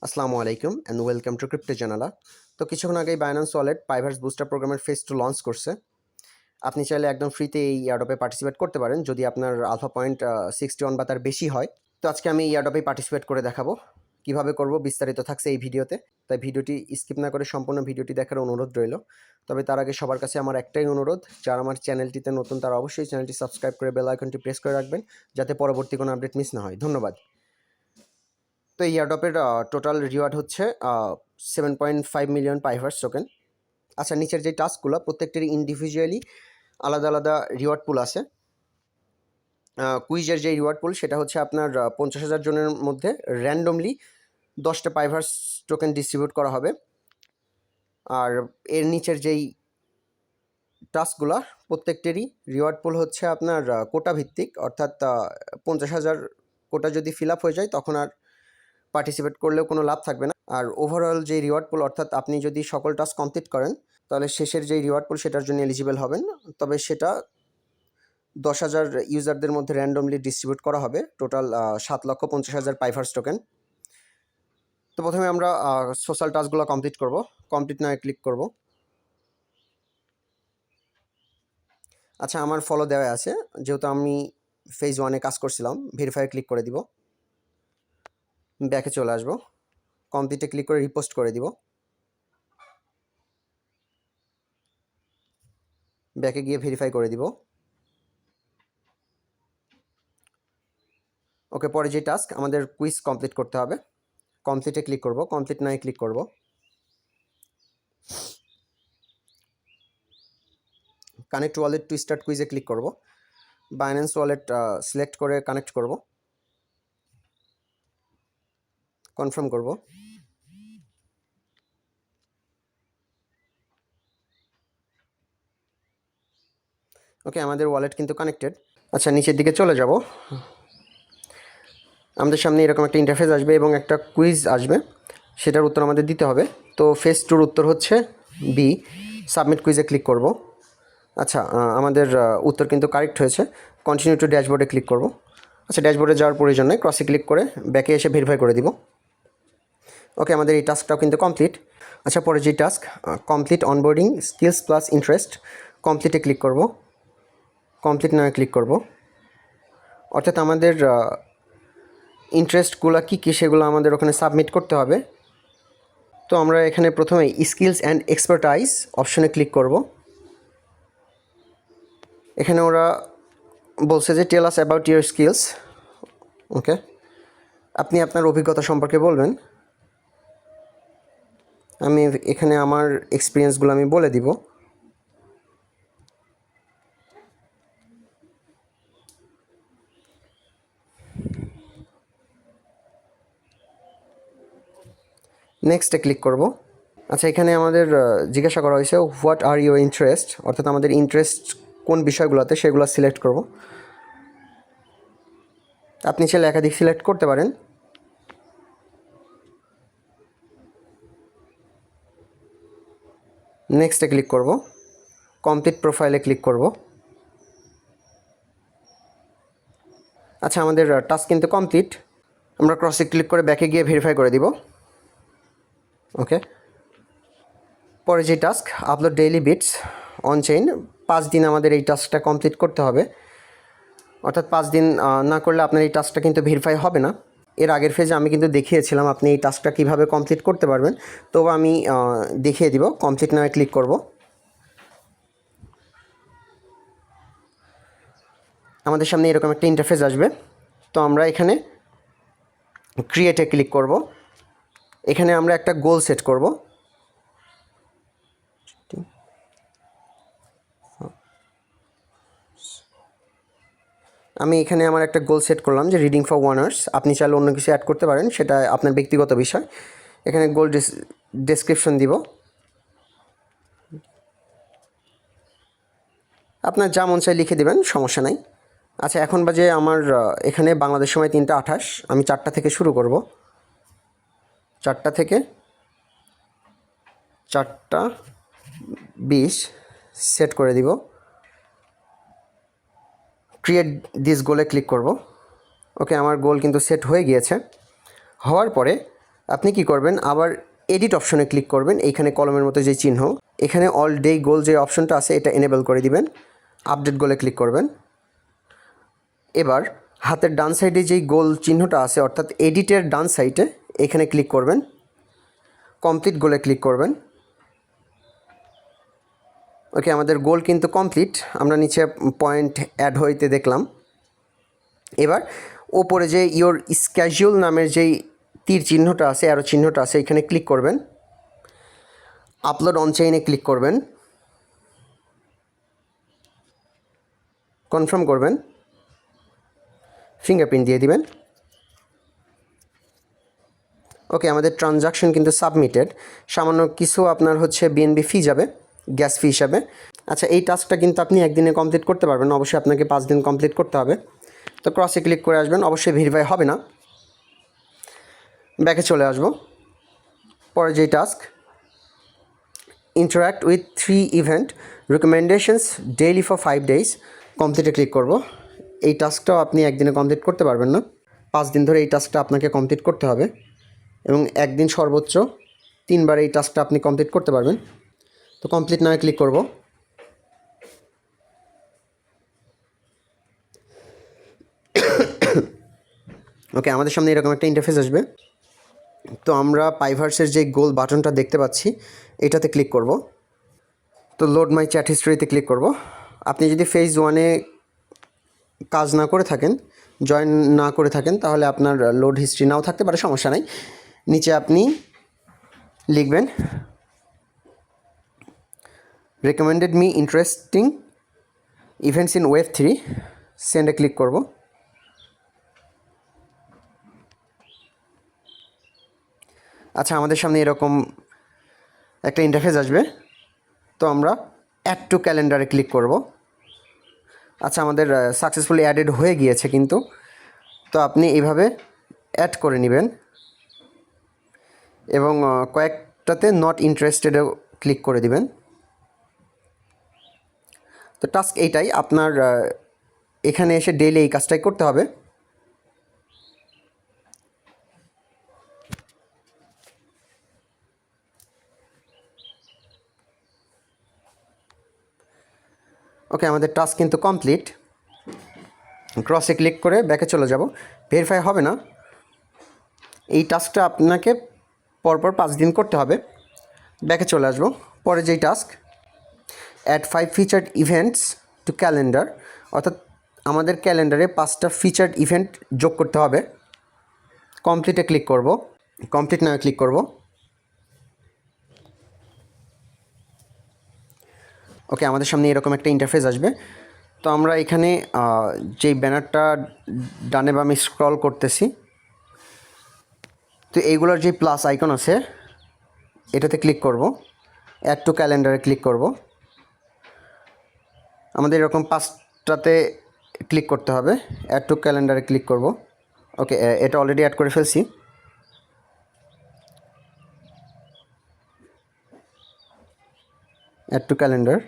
আসসালামু আলাইকুম and welcome to crypto জানালা। তো কিছুক্ষণ আগেই বাইন্যান্স ওয়ালেট পাইভার্স বুস্টার প্রোগ্রামের ফেজ 2 লঞ্চ করছে। আপনি চাইলে একদম ফ্রিতে এই এয়ারড্রপে পার্টিসিপেট করতে পারেন যদি আপনার আলফা পয়েন্ট 61 বা তার বেশি হয়। তো আজকে আমি এই এয়ারড্রপে পার্টিসিপেট করে দেখাবো কীভাবে করব, বিস্তারিত থাকছে এই ভিডিওতে। তাই ভিডিওটি স্কিপ না করে সম্পূর্ণ ভিডিওটি দেখার অনুরোধ রইল। তবে তার আগে সবার কাছে আমার একটাই অনুরোধ, যারা আমার চ্যানেলটিতে নতুন তারা অবশ্যই চ্যানেলটি সাবস্ক্রাইব করে বেল আইকনটি প্রেস করে রাখবেন যাতে পরবর্তী কোনো আপডেট মিস না হয়। ধন্যবাদ। তো এই এয়ারড্রপের টোটাল রিওয়ার্ড হচ্ছে 7.5 মিলিয়ন পাইভার্স টোকেন। আচ্ছা, নিচের যে টাস্কগুলো প্রত্যেকটির ইন্ডিভিজুয়ালি আলাদা আলাদা রিওয়ার্ড পুল আছে। কুইজের যে রিওয়ার্ড পুল সেটা হচ্ছে আপনার 50,000 জনের মধ্যে র্যান্ডমলি 10টা পাইভার্স টোকেন ডিস্ট্রিবিউট করা হবে। আর এর নিচের যেই টাস্কগুলো প্রত্যেকটিরই রিওয়ার্ড পুল হচ্ছে আপনার কোটা ভিত্তিক, অর্থাৎ 50,000 কোটা যদি ফিল আপ হয়ে যায় তখন আর পার্টিসিপেট করলেও কোনো লাভ থাকবে না। আর ওভারঅল যে রিওয়ার্ড পুল, অর্থাৎ আপনি যদি সকল টাস্ক কমপ্লিট করেন তাহলে শেষের যে রিওয়ার্ড পুল সেটার জন্য এলিজিবল হবেন। তবে সেটা 10,000 ইউজারদের মধ্যে র্যান্ডমলি ডিস্ট্রিবিউট করা হবে। Total 7,50,000 Piverse token. তো প্রথমে আমরা সোশ্যাল টাস্কগুলো কমপ্লিট করব। কমপ্লিট নাও ক্লিক করব। আচ্ছা, আমার ফলো দেওয়া আছে, যেহেতু আমি ফেজ 1-এ কাজ করছিলাম। ভেরিফাই ক্লিক করে দিব, ব্যাকে চলে আসব, কমপ্লিটে ক্লিক করে রিপোস্ট করে দিব। ব্যাকে গিয়ে ভেরিফাই করে দিব। ওকে, পরে যে টাস্ক আমাদের কুইজ কমপ্লিট করতে হবে। কমপ্লিটে ক্লিক করব, কমপ্লিট নাও ক্লিক করব। কানেক্ট ওয়ালেট টু স্টার্ট কুইজে ক্লিক করব। বাইন্যান্স ওয়ালেট সিলেক্ট করে কানেক্ট করব, কনফার্ম করব। ওকে, আমাদের ওয়ালেট কিন্তু কানেক্টেড। আচ্ছা, নিচের দিকে চলে যাব। আমাদের সামনে এরকম একটা ইন্টারফেস আসবে এবং একটা কুইজ আসবে, সেটার উত্তর আমাদের দিতে হবে। তো ফেজ 2-র উত্তর হচ্ছে বি। সাবমিট কুইজে ক্লিক করব। আচ্ছা, আমাদের উত্তর কিন্তু কারেক্ট হয়েছে। কন্টিনিউ টু ড্যাশবোর্ডে ক্লিক করব। আচ্ছা, ড্যাশবোর্ডে যাওয়ার প্রয়োজন নেই, ক্রসে ক্লিক করে ব্যাকে এসে ভেরিফাই করে দিব। ওকে, আমাদের এই টাস্কটাও কিন্তু কমপ্লিট। আচ্ছা, পরে যে task complete onboarding skills plus interest, কমপ্লিটে ক্লিক করব। কমপ্লিট নাও ক্লিক করব। অর্থাৎ আমাদের ইন্টারেস্টগুলো কী কী সেগুলো আমাদের ওখানে সাবমিট করতে হবে। তো আমরা এখানে প্রথমে স্কিলস অ্যান্ড এক্সপার্টাইজ অপশনে ক্লিক করব। এখানে ওরা বলছে যে টেল আস অ্যাবাউট ইউর স্কিলস। ওকে, আপনি আপনার অভিজ্ঞতা সম্পর্কে বলবেন। আমি এখানে আমার এক্সপিরিয়েন্সগুলো আমি বলে দিব। নেক্সটে ক্লিক করব। আচ্ছা, এখানে আমাদের জিজ্ঞাসা করা হয়েছে হোয়াট আর ইউর ইন্টারেস্ট, অর্থাৎ আমাদের ইন্টারেস্ট কোন বিষয়গুলোতে সেগুলো সিলেক্ট করব। আপনি চাইলে একাধিক সিলেক্ট করতে পারেন। নেক্সটে ক্লিক করব। কমপ্লিট প্রোফাইলে ক্লিক করব। আচ্ছা, আমাদের টাস্ক কিন্তু কমপ্লিট। আমরা ক্রসে ক্লিক করে ব্যাকে গিয়ে ভেরিফাই করে দিব। ওকে, পরে যে task upload daily bits on chain, 5 দিন আমাদের এই টাস্কটা কমপ্লিট করতে হবে। অর্থাৎ 5 দিন না করলে আপনার এই টাস্কটা কিন্তু ভেরিফাই হবে না। এর আগের ফেজে আমি কিন্তু দেখিয়েছিলাম আপনি এই টাস্কটা কীভাবে কমপ্লিট করতে পারবেন। তো আমি দেখিয়ে দিব। কমপ্লিট নাও ক্লিক করব। আমাদের সামনে এরকম একটা ইন্টারফেস আসবে। তো আমরা এখানে ক্রিয়েটে ক্লিক করব। এখানে আমরা একটা গোল সেট করব। আমি এখানে আমার একটা গোল সেট করলাম যে রিডিং ফর 1 আওয়ার্স। আপনি চাইলে অন্য কিছু অ্যাড করতে পারেন, সেটা আপনার ব্যক্তিগত বিষয়। এখানে গোল ডেসক্রিপশন দিব, আপনার যা মন চাই লিখে দেবেন, সমস্যা নাই। আচ্ছা, এখন বাজে আমার এখানে বাংলাদেশ সময় 3টা 28। আমি 4টা থেকে শুরু করব। 4টা থেকে 4টা 20 সেট করে দিব। ক্রিয়েট দিস গোলে ক্লিক করব। ওকে, আমার গোল কিন্তু সেট হয়ে গিয়েছে। হওয়ার পরে আপনি কি করবেন, আবার এডিট অপশনে ক্লিক করবেন। এইখানে কলমের মতো যে চিহ্ন, এখানে অল ডে গোল যে অপশনটা আছে এটা এনেবল করে দিবেন। আপডেট গোলে ক্লিক করবেন। এবার হাতের ডান সাইডে যেই গোল চিহ্নটা আছে অর্থাৎ এডিটের ডান সাইডে এখানে ক্লিক করবেন। কমপ্লিট গোলে ক্লিক করবেন। ওকে, আমাদের গোল কিন্তু কমপ্লিট। আমরা নিচে পয়েন্ট অ্যাড হইতে দেখলাম। এবার ওপরে যে ইওর স্ক্যাজুয়াল নামের যেই তীর চিহ্নটা আছে, অ্যারো চিহ্নটা আছে, এখানে ক্লিক করবেন। আপলোড অন চেইনে ক্লিক করবেন, কনফার্ম করবেন, ফিঙ্গারপ্রিন্ট দিয়ে দিবেন। ওকে, আমাদের ট্রানজাকশন কিন্তু সাবমিটেড। সামান্য কিছু আপনার হচ্ছে বিএনবি ফি যাবে, গ্যাস ফি হিসাবে। আচ্ছা, এই টাস্কটা কিন্তু আপনি একদিনে কমপ্লিট করতে পারবেন না, অবশ্যই আপনাকে 5 দিন কমপ্লিট করতে হবে। তো ক্রসে ক্লিক করে আসবেন, অবশ্যই ভেরিফাই হবে না। ব্যাকে চলে আসবো। পরে যেই task, interact with 3 event recommendations daily for 5 days, কমপ্লিটে ক্লিক করব। এই টাস্কটাও আপনি একদিনে কমপ্লিট করতে পারবেন না, 5 দিন ধরে এই টাস্কটা আপনাকে কমপ্লিট করতে হবে এবং একদিন সর্বোচ্চ 3 বার এই টাস্কটা আপনি কমপ্লিট করতে পারবেন। তো কমপ্লিট নামে ক্লিক করব। ওকে, আমাদের সামনে এরকম একটা ইন্টারফেস আসবে। তো আমরা পাইভার্সের যে গোল বাটনটা দেখতে পাচ্ছি এটাতে ক্লিক করব। তো লোড মাই চ্যাট হিস্ট্রিতে ক্লিক করব। আপনি যদি ফেজ 1-এ কাজ না করে থাকেন, জয়েন না করে থাকেন, তাহলে আপনার লোড হিস্ট্রি নাও থাকতে পারে, সমস্যা নাই। নিচে আপনি লিখবেন recommended me interesting events in web 3, সেন্ডে ক্লিক করব। আচ্ছা, আমাদের সামনে এরকম একটা ইন্টারফেস আসবে। তো আমরা অ্যাড টু ক্যালেন্ডারে ক্লিক করব। আচ্ছা, আমাদের সাকসেসফুলি অ্যাডেড হয়ে গিয়েছে কিন্তু। তো আপনি এইভাবে অ্যাড করে নেবেন এবং কয়েকটাতে নট ইন্টারেস্টেডেও ক্লিক করে দিবেন। তো টাস্ক এইটাই, আপনার এখানে এসে ডেইলি এই কাজটাই করতে হবে। ওকে, আমাদের টাস্ক কিন্তু কমপ্লিট। ক্রসে ক্লিক করে ব্যাকে চলে যাব। ভেরিফাই হবে না, এই টাস্কটা আপনাকে পরপর 5 দিন করতে হবে। ব্যাকে চলে আসবো। পরে যেই task, add 5 featured events to calendar, অর্থাৎ আমাদের ক্যালেন্ডারে 5টা ফিচার্ড ইভেন্ট যোগ করতে হবে। কমপ্লিটে ক্লিক করব। কমপ্লিট নামে ক্লিক করব। ওকে, আমাদের সামনে এরকম একটা ইন্টারফেস আসবে। তো আমরা এখানে যেই ব্যানারটা ডানে বামে স্ক্রল করতেছি, তো এইগুলোর যে প্লাস আইকন আছে এটাতে ক্লিক করব। অ্যাড টু ক্যালেন্ডারে ক্লিক করব। আমাদের এরকম 5টাতে ক্লিক করতে হবে। অ্যাড টু ক্যালেন্ডারে ক্লিক করব। ওকে, এটা অলরেডি অ্যাড করে ফেলছি। Add to calendar.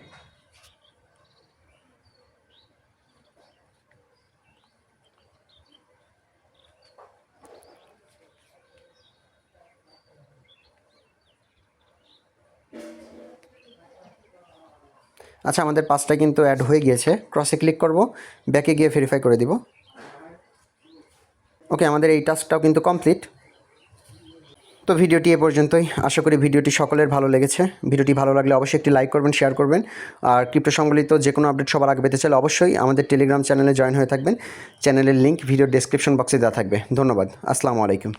আচ্ছা, আমাদের 5টা কিন্তু অ্যাড হয়ে গিয়েছে। ক্রসে ক্লিক করব, ব্যাকে গিয়ে ভেরিফাই করে দিব। ওকে, আমাদের এই টাস্কটাও কিন্তু কমপ্লিট। তো ভিডিওটি এ পর্যন্তই। আশা করি ভিডিওটি সকলের ভালো লেগেছে। ভিডিওটি ভালো লাগলে অবশ্যই একটি লাইক করবেন, শেয়ার করবেন। আর ক্রিপ্টো সংবলিত যে কোনো আপডেট সবার আগে পেতে চাইলে অবশ্যই আমাদের টেলিগ্রাম চ্যানেলে জয়েন হয়ে থাকবেন। চ্যানেলের লিঙ্ক ভিডিও ডেসক্রিপশন বক্সে দেওয়া থাকবে। ধন্যবাদ। আসসালামু আলাইকুম।